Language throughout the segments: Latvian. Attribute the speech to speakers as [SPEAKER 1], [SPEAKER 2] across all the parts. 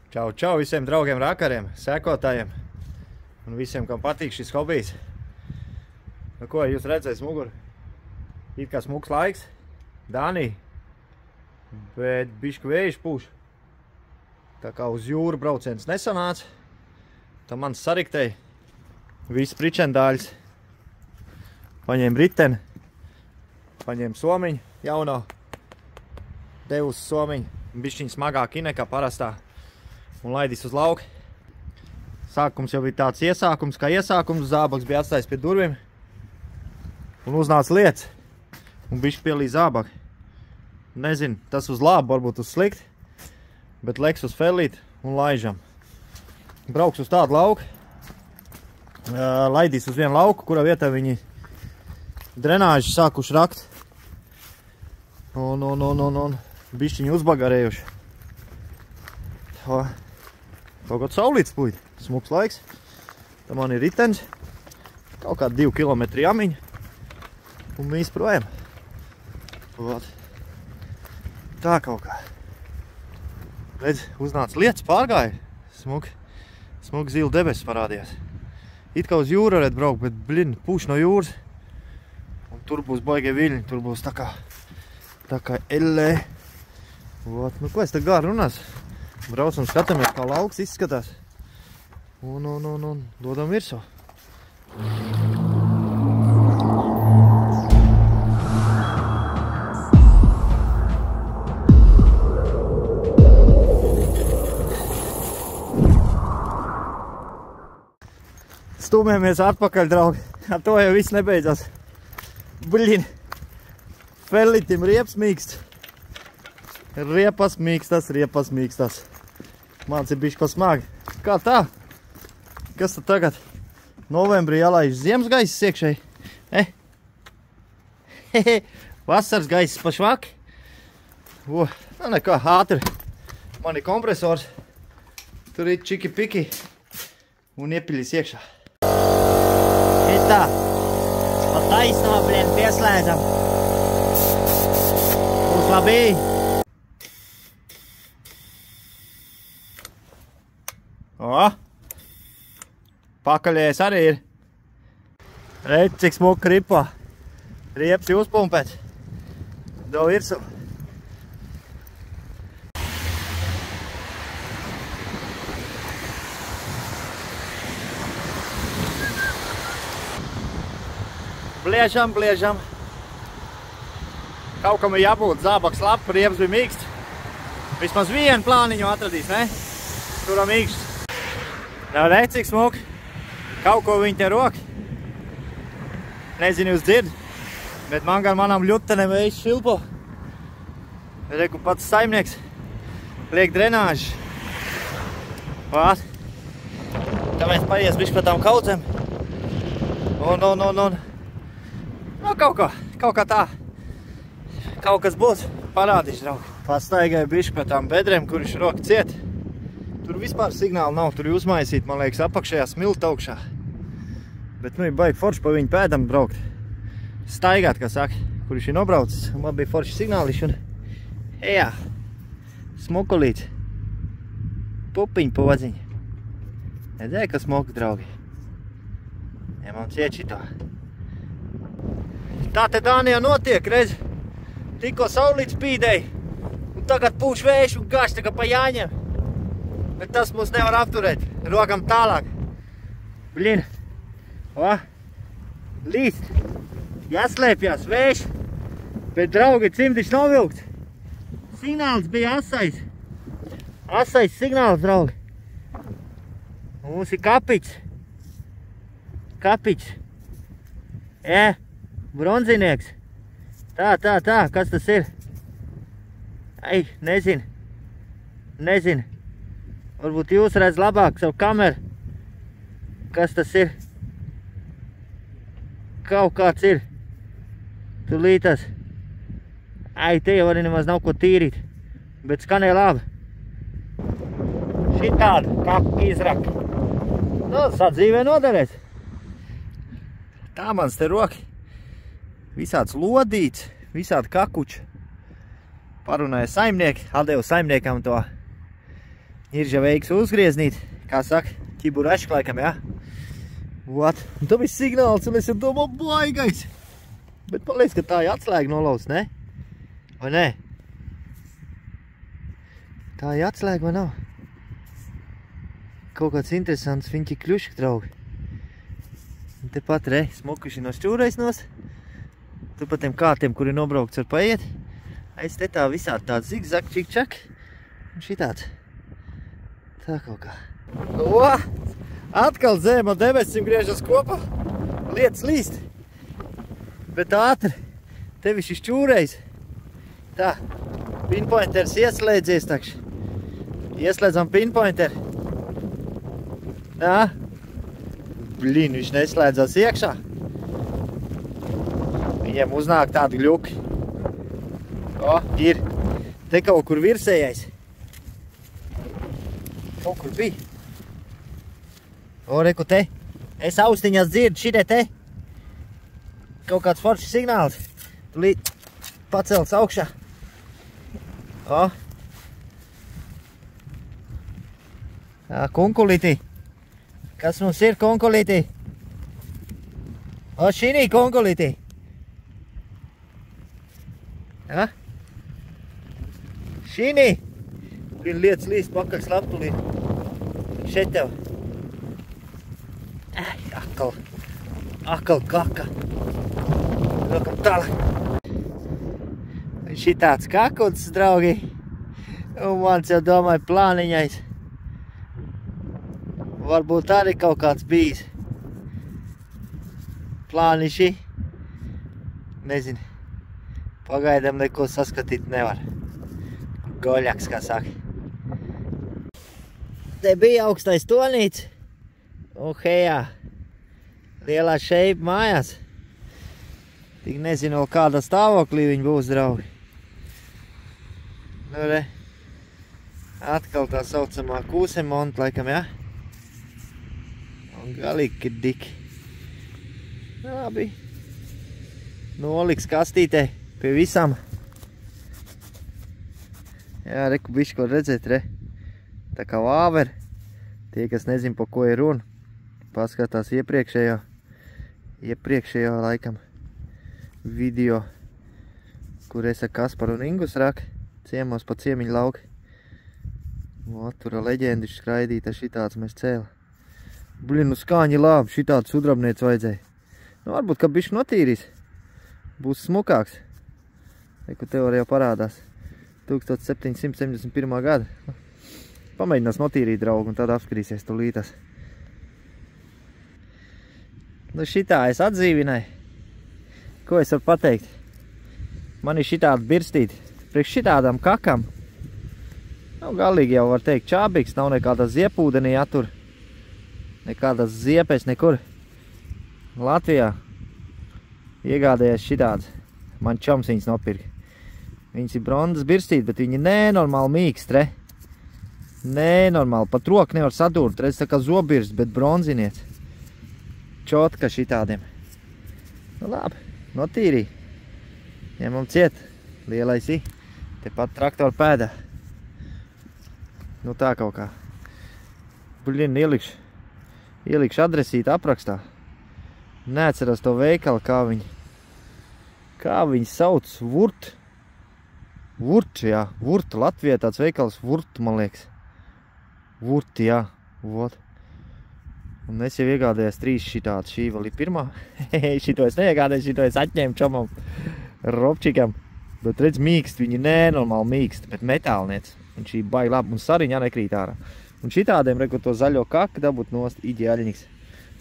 [SPEAKER 1] Čau, čau visiem draugiem, rakariem, sekotājiem un visiem, kam patīk šis hobijs. Nu ko, jūs redzēs muguru? It kā smuks laiks, Dānija, bet bišķi vējš pūš. Tā kā uz jūru brauciens nesanāca, tā man sariktēja visi pričendāļas. Paņēma riteni, paņēma somiņu jauno, devu uz somiņu, bišķiņ smagāk nekā parastā. Un laidīs uz lauku. Sākums jau bija tāds iesākums, kā iesākums. Zābaks bija atstājis pie durvīm. Un uznāca lietas. Un bišķi pielīja zābaki. Nezinu, tas uz labu, varbūt uz slikti. Bet leks uz felīt un laižam. Brauks uz tādu lauku. Laidīs uz vienu lauku, kurā vietā viņi drenāži sākuši rakt. Un bišķiņi uzbagarējuši. Kaut kāds saulīts puļi, smuks laiks. Tā man ir ritens, kaut kādi 2 kilometri jamiņa un mēs projām. Tā kaut kā. Redz, uznāca lietas, pārgāja, smuki zila debesis parādījās. It kā uz jūru varētu braukt, bet blin, pūš no jūras. Un tur būs baigie viļņi, tur būs tā kā ellē. Nu ko es te gāru runās? Braucam, skatāmies, kā lauks izskatās. Un dodam virsū. Stūmējamies atpakaļ, draugi. Ar to jau viss nebeidzās. Bļin, felitim riepas mīksts. Riepas mīkstas. Mans ir bišķi pasmāgi. Kā tā? Kas tad tagad? Novembrī jālaiž ziemas gaisis iekšēji? Vasaras gaisis pa švaki? Nekā, ātri. Man ir kompresors. Tur ir čiki piki. Un iepiļīs iekšā. Hitā. Pa taisno, blien, pieslēdzam. Būs labi. Pakaļējais arī ir. Redz, cik smuka ripo. Riepas ir uzpumpēts. Do virsū. Bliežam. Kaut kam ir jābūt zābaks labi, riepas bija mīksts. Vismaz vienu plāniņu atradīs, ne? Turam mīksts. Nav redz, cik smuki. Kaut ko viņi te rok. Nezinu, jūs dzird, bet man gan manam ļutenem vējš šilpo. Reku pats saimnieks liek drenāži. Tāpēc paies bišķi pa tām kaudzēm. Kaut kā tā. Kaut kas būs. Parādīšu, draugi. Pastaigāju bišķi pa tām bedrēm, kur viņš roka ciet. Tur vispār signāli nav, tur ir uzmaisīt, man liekas, apakšējā smilta augšā. Bet ir baigi forši pa viņu pēdam braukt. Staigāt, kā saka, kur viņš ir nobraucis. Man bija forši signāliši un... Smukulīts. Pupiņu podziņa. Redzēja, ka smuka, draugi. Ņemam ciet šito. Tā te Dānijā notiek, redz. Tikko saulīts pīdēja. Un tagad pūš vējš un gāž tā kā pa jāņem. Bet tas mūs nevar apturēt. Rokam tālāk. Blin. Līst. Jāslēpjās vējš. Bet, draugi, cimdiņš novilkts. Signāls bija asais. Asais signāls, draugi. Mums ir kapiķis. Kapiķis. Bronzinieks. Tā. Kas tas ir? Nezinu. Varbūt jūs redz labāk savu kameru. Kas tas ir? Kaut kāds ir. Tulītas. Te jau arī nemaz nav ko tīrīt. Bet skanēja labi. Šitāda kapu izraka. Sadzīvē noderēs. Tā mans te roki. Visāds lodīts, visādi kakuči. Parunāja saimnieki, atdevu saimniekam to Ir jau veiks uzgrieznīt, kā saka, ķiburašk laikam, jā. Vat, un tam ir signāls, un es jau domāju, baigais. Bet man liekas, ka tā ir atslēga nolauzt, ne? Vai ne? Tā ir atslēga, vai nav? Kaut kāds interesants fiņķi kļuški, draugi. Un te pat, re, smukuši no šķūrais nos. Tu pa tiem kārtiem, kuri nobraukts var paiet. Aiz te tā visādi tāds zigzag, čik-čak. Un šitāds. Tā kaut kā. O! Atkal zēma debesim griežas kopā. Lietas līst. Bet ātri. Tevi šis čūreiz. Tā. Pinpointers ieslēdzies takš. Ieslēdzam pinpointer. Tā. Blin, viņš neslēdzās iekšā. Viņiem uznāk tādi gļuki. O, ir. Te kaut kur virsējais. Kaut kur bija. O, reku te. Es austiņās dzirdu šitie te. Kaut kāds foršs signāls. Tūlīt pacelts augšā. O. Tā, kunkulītī. Kas mums ir kunkulītī? O, šī kunkulītī. Ja? Šīnī. Viņa lietas līst pakaļ slaptulī. Šeit tev. Akal kaka. Nokam tālāk. Šitāds kakuts, draugi. Un mans jau domāju plāniņais. Varbūt arī kaut kāds bijis. Plāniši. Nezinu. Pagaidām neko saskatīt nevar. Goļaks, kā saka. Te bija augstais tonīts. Un hejā. Lielā šeipa mājās. Tik nezinu, kādā stāvoklī viņi būs, draugi. Nu, re. Atkal tā saucamā kūsemonta, laikam, jā? Un galīgi ir diki. Labi. Noliks kastītē pie visam. Jā, reku bišķi, ko redzēt, re. Tā kā vāver. Tie, kas nezin, pa ko ir runa, paskatās iepriekšējā laikam video, kur es ar Kasparu un Ingus rak ciemos pa ciemiņu lauki. O, tur leģendiši skraidīta šitāds mēs cēla. Blin, nu skāņi labi, šitāds sudrabniec vajadzēja. Nu, varbūt, ka bišķi notīrīs. Būs smukāks. Reku tev arī jau parādās. 1771. gada. Pamēģinās notīrīt, draugu, un tad apskrīsies tulītas. Nu šitā es atdzīvināju. Ko es varu pateikt? Man ir šitādi birstīti. Priekš šitādām kakam. Nu, galīgi jau var teikt čābīgs. Nav nekāda ziepūdenī attur. Nekādas ziepes nekur. Latvijā iegādējies šitāds. Man čoms viņas nopirka. Viņas ir bronzas birstīti, bet viņi nenormāli mīkst, re. Nenormāli, pat roku nevar sadurt, redz tā kā zobirsts, bet bronziniec. Čotka šitādiem. Nu labi, notīrī. Ņemam ciet, lielais i. Tepat traktoru pēdā. Nu tā kaut kā. Blin, ielikšu adresīti aprakstā. Neatceros to veikalu, kā viņi sauc, Vurt. Vurt, jā, Vurt, Latvijā tāds veikals Vurt, man liekas. Vurt, jā, vot. Un es jau iegādējos 3 šitādi, šī vēl ir pirmā. Šito es neiegādēju, šito es atņēmu čomam, robčikam. Bet redz, mīkst, viņi nenormāli mīkst, bet metālniec. Un šī baigi labi, un sariņā nekrīt ārā. Un šitādiem, reku to zaļo kaku dabūt nost, ideāļiņiks.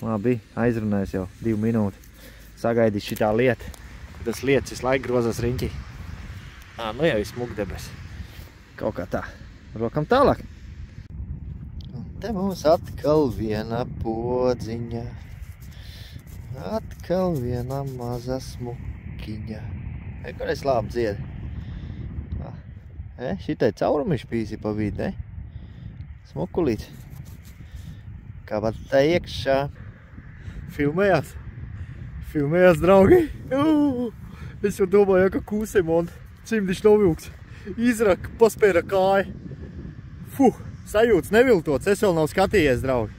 [SPEAKER 1] Labi, aizrunājos jau 2 minūti. Sagaidīs šitā lieta. Tas lietas visu laiku grozās riņķī. Nu jau ir smugdebes. Kaut kā tā. Rokam tālāk. Un te mums atkal viena podziņa. Atkal viena maza smukiņa. Kur es labi dziedu. Šitai caurumiši pīsi pa vidu, Smukulīt. Kā pat tā iekšā. Filmējās. Filmējās, draugi. Es jau domāju, ka kūsemon cimdiši novilks. Izraka, paspēra kāja. Fuh, sajūts neviltots, es vēl nav skatījies, draugi.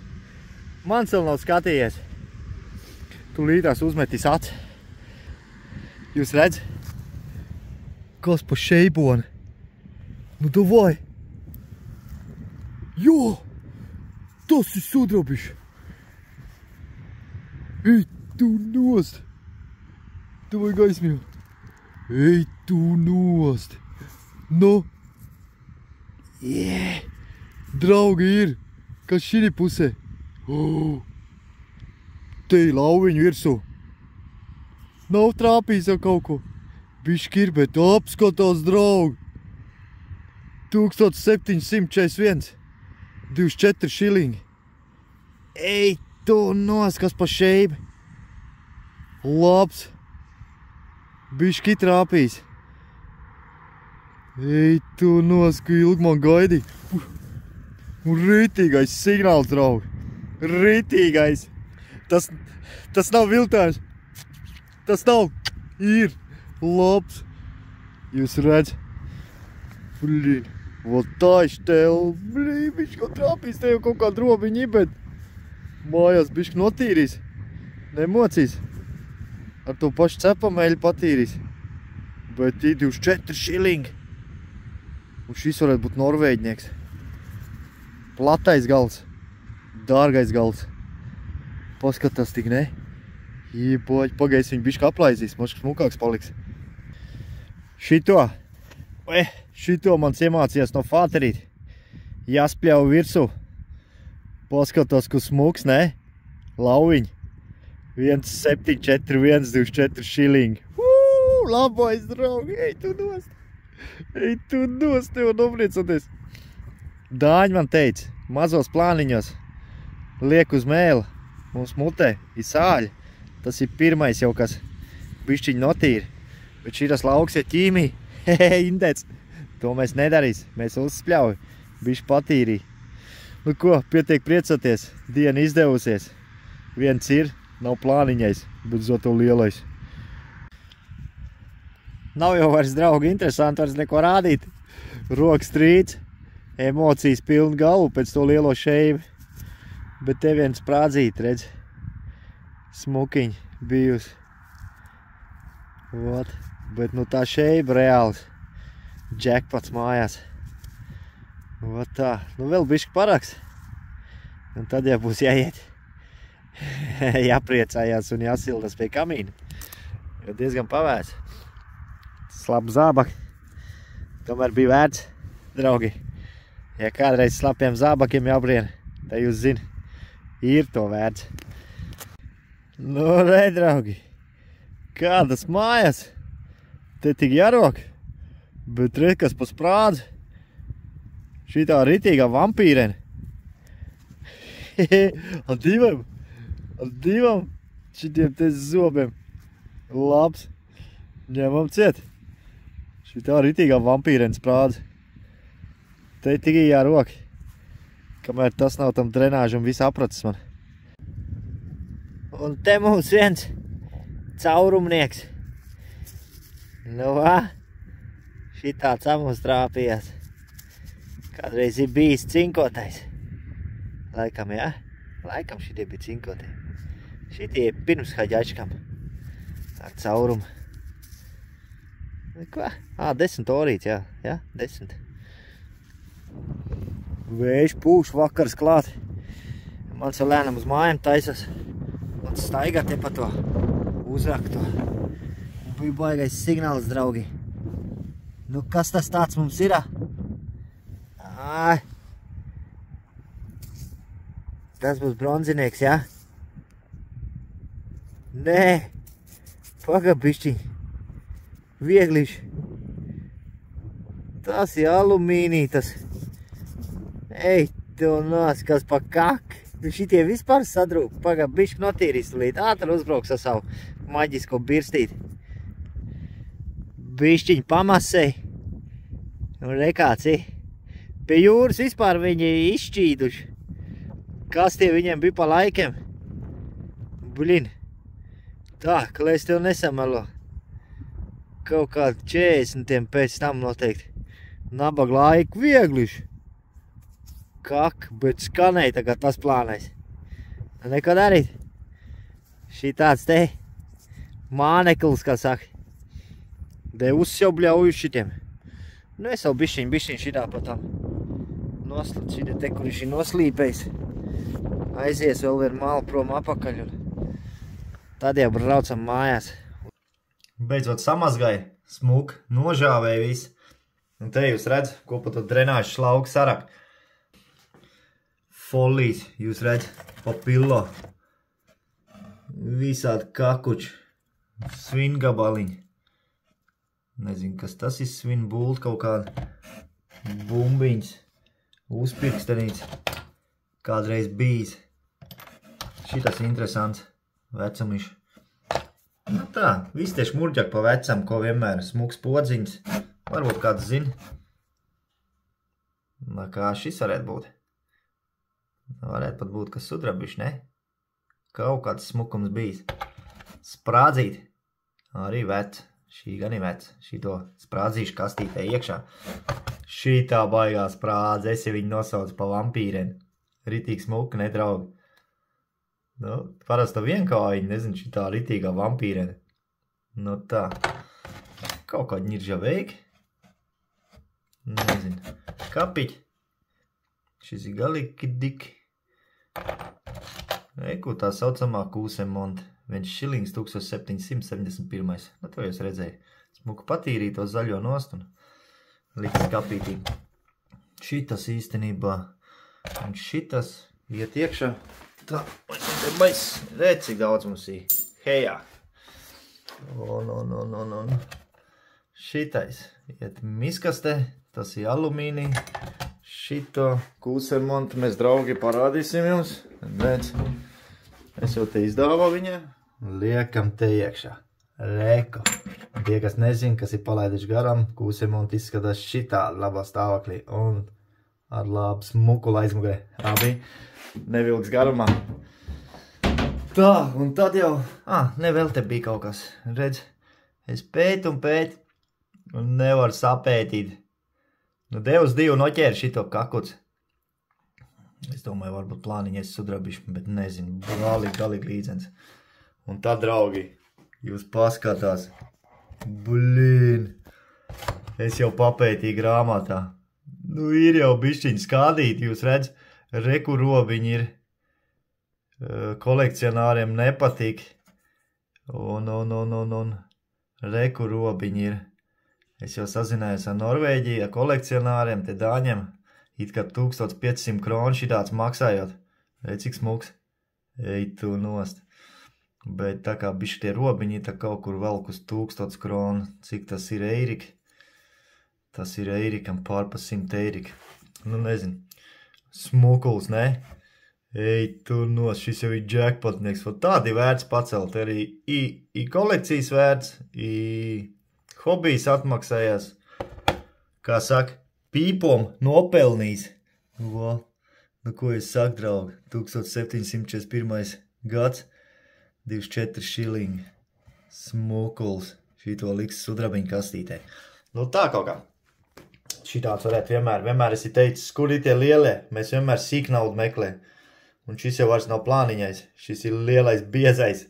[SPEAKER 1] Mans vēl nav skatījies. Tūlītās uzmetīs aci. Jūs redz? Kas pa šeiboni? Nu davai! Jo! Tas ir sudrabišs! Ej, tu nost! Davai gaismīl! Ej, tu nost! Nu! Jē! Draugi ir! Kas šī pusē? Oh. Te ir lauviņu virsū. Nav trāpījis jau kaut ko. Bišķi ir, bet apskatās, draugi. 1741. 24 šilingi. Ej, tu nos, kas pa šeibi. Labs. Bišķi trāpījis. Ej, tu nos, ka ilgi man gaidīja. Un rītīgais signāls, draugi. Rītīgais. Tas nav viltājums. Tas nav. Ir. Labs. Jūs redz. Blīn. Vot tā ištel. Blīn, bišķi kaut trāpīs. Te jau kaut kā drobiņi, bet mājās bišķi notīrīs. Nemocīs. Ar to pašu cepamēļu patīrīs. Bet ir 24 šilingi. Un šis varētu būt norvēģnieks. Platais gals. Dārgais gals. Paskatās tik, ne? Jīpoļi, pagais viņu bišķi aplaizīs, maškas smukāks paliks. Šito mans iemācījās no fāterīt. Jāspļauj virsū. Paskatās, ka smuks, ne? Lauviņi. 1,74, 1,24 šilingi. Labais, draugi, ej tu nost. Ej tu nost, tev nopriecoties. Dāņi man teica, mazos plāniņos liek uz mēla, mums mutē ir sāļi. Tas ir pirmais jau, kas bišķiņi notīri. Bet šitas lauks ir ķīmija. Indec. To mēs nedarīs. Mēs uzspļauj. Bišķi patīrī. Nu ko, pietiek priecoties. Diena izdevusies. Viens ir, nav plāniņais, bet zoto lielais. Nav jau vairs, draugi, interesanti vairs neko rādīt. Rokas trīc. Emocijas pilnu galvu pēc to lielo šeivi. Bet te viens prādzīt, redz. Smukiņi bijusi. Ot. Bet nu tā šeiba reāls. Džekpots mājās. Ot tā. Nu vēl bišķi paraks. Un tad jau būs jāiet. Jāpriecājās un jāsildas pie kamīna. Jo diezgan pavēs. Slabu zābaki. Tomēr bija vērts, draugi. Ja kādreiz slapiem zābakiem jābrien, tad jūs zini, ir to vērts. Nu, re, draugi, kādas mājas, te tik jārok, bet re, kas pa sprādzi, šitā ritīgā vampīrene. Ar divam šitiem te zobiem. Labs, ņemam ciet. Šitā ritīgā vampīrene sprādzi. Te tikai jārok, kamēr tas nav tam drenāžam viss apracis man. Un te mums viens caurumnieks. Nu, šitā mums trāpījās. Kādreiz ir bijis cinkotais. Laikam, jā? Laikam šitie bija cinkotie. Šitie pirms haģačkam. Ar caurumu. Ko? 10 orīts, jā. Jā, 10. Vējš pūš vakars klāt. Mans vēl lēnam uz mājām taisas. Un staigā te pa to uzrakto. Un bija baigais signāls, draugi. Nu, kas tas tāds mums ir? Ai. Tas būs bronzinieks, jā? Nē. Pagabišķiņ. Viegliši. Tas ir alumīnītas. Ej, tev nās, kas pa kak. Šitie vispār sadrūk. Pagad, bišķi notīrīs līdz. Ātri uzbrauks ar savu maģisko birstīti. Bišķiņi pamasei. Un rekāds, pie jūras vispār viņi izšķīduši. Kas tie viņiem bija pa laikiem? Blin. Tā, ka lai es tev nesamelo. Kaut kādi 40 pēc tam noteikti. Nabaga laiku viegliši. Kak, bet skanēja tagad tas plānais. Neko darīt. Šī tāds te māneklis, kā saka. De uzsjobļauju šitiem. Nu es jau bišķiņ šitā patām. Noslīd šitie te, kur viņš ir noslīpējis. Aizies vēl vienu malu prom apakaļ. Tad jau braucam mājās. Beidzot samazgāja, smuk, nožāvēja viss. Un te jūs redz, ko pa to drenāžu šlauku sarak. Folijas, jūs redz, pa pillo. Visādi kakuči, svingabaliņi. Nezinu, kas tas ir, svinbulti kaut kāda. Bumbiņas, uzpirkstenīts, kādreiz bijis. Šitas interesants, vecumišs. Nu tā, visi tie šmurģaki pa vecam, ko vienmēr smuks podziņas. Varbūt kāds zina. Kā šis varētu būt? Varētu pat būt, kas sudrabišs, ne? Kaut kāds smukums bijis. Sprādzīt. Arī vec. Šī gan ir vec. Šito sprādzīšu kastītē iekšā. Šitā baigā sprādze. Es jau viņu nosaucu pa vampīreni. Ritīgi smuka, ne draugi. Nu, parasta vienkājiņa, nezinu, šitā ritīgā vampīrene. Nu tā. Kaut kādi ņiržaveiki. Nezinu. Kapiķi. Šis ir galīgi diki. Eku tā saucamā Kūsemonte. 1 šilings 1771. Nu, to jūs redzēju. Smuku patīrīto zaļo nost un likt kapītī. Šitas īstenībā. Un šitas iet iekšā. Tā, redz, cik daudz mums ir. Hejā. Šitais iet miskastē. Tas ir alumīnija. Šito Kūsemonte mēs, draugi, parādīsim jums. Redz, es jau te izdāvu viņai. Liekam te iekšā. Reku. Tie, kas nezin, kas ir palaiduši garam, Kūsemonte izskatās šitā labā stāvoklī. Un ar labu smukulu aizmugurē. Abi. Nevilks garumā. Tā, un tad jau... ne vēl te bija kaut kas. Redz, es pētu un pētu. Un nevaru sapētīt. Nu, Devs divu noķēra šito kakuts. Es domāju, varbūt plāniņi es sudrabišu, bet nezinu. Galīgi līdzens. Un tad, draugi, jūs paskatās. Blīn. Es jau papētīju grāmatā. Nu, ir jau bišķiņi skādīt, jūs redz. Reku robiņi ir. Kolekcionāriem nepatīk. Un reku robiņi ir. Es jau sazinājos ar Norvēģiju, ar kolekcionāriem, te dāņiem. It kā 1500 kronu šitāds maksājot. Redz, cik smuks. Ej tu nost. Bet tā kā bišķi tie robiņi, tā kaut kur velk uz 1000 kronu. Cik tas ir eiriki? Tas ir eirikam pārpa 100 eiriki. Nu, nezinu. Smukuls, ne? Ej tu nost, šis jau ir jackpotnieks. Tādi vērts pacelt. Arī i kolekcijas vērts, i hobijs atmaksājās. Kā saka, pīpom nopelnīs. Nu, ko es saku, draugi? 1741. gads, 24 šilingi. Smukuls. Šito liks sudrabiņu kastītē. Nu tā kaut kā. Šitāds varētu vienmēr esi teicis, kur ir tie lielie, mēs vienmēr sīk naudu meklē. Un šis jau vairs nav plāniņais, šis ir lielais biezais.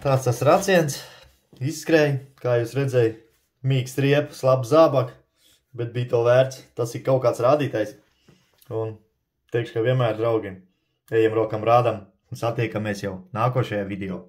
[SPEAKER 1] Tāds tas raciens izskrēja, kā jūs redzēja, mīksts riepas, labs zābak, bet bija to vērts, tas ir kaut kāds rādītājs. Un teikšu, ka vienmēr, draugi, ejam rokam rādam un satiekamies jau nākošajā video.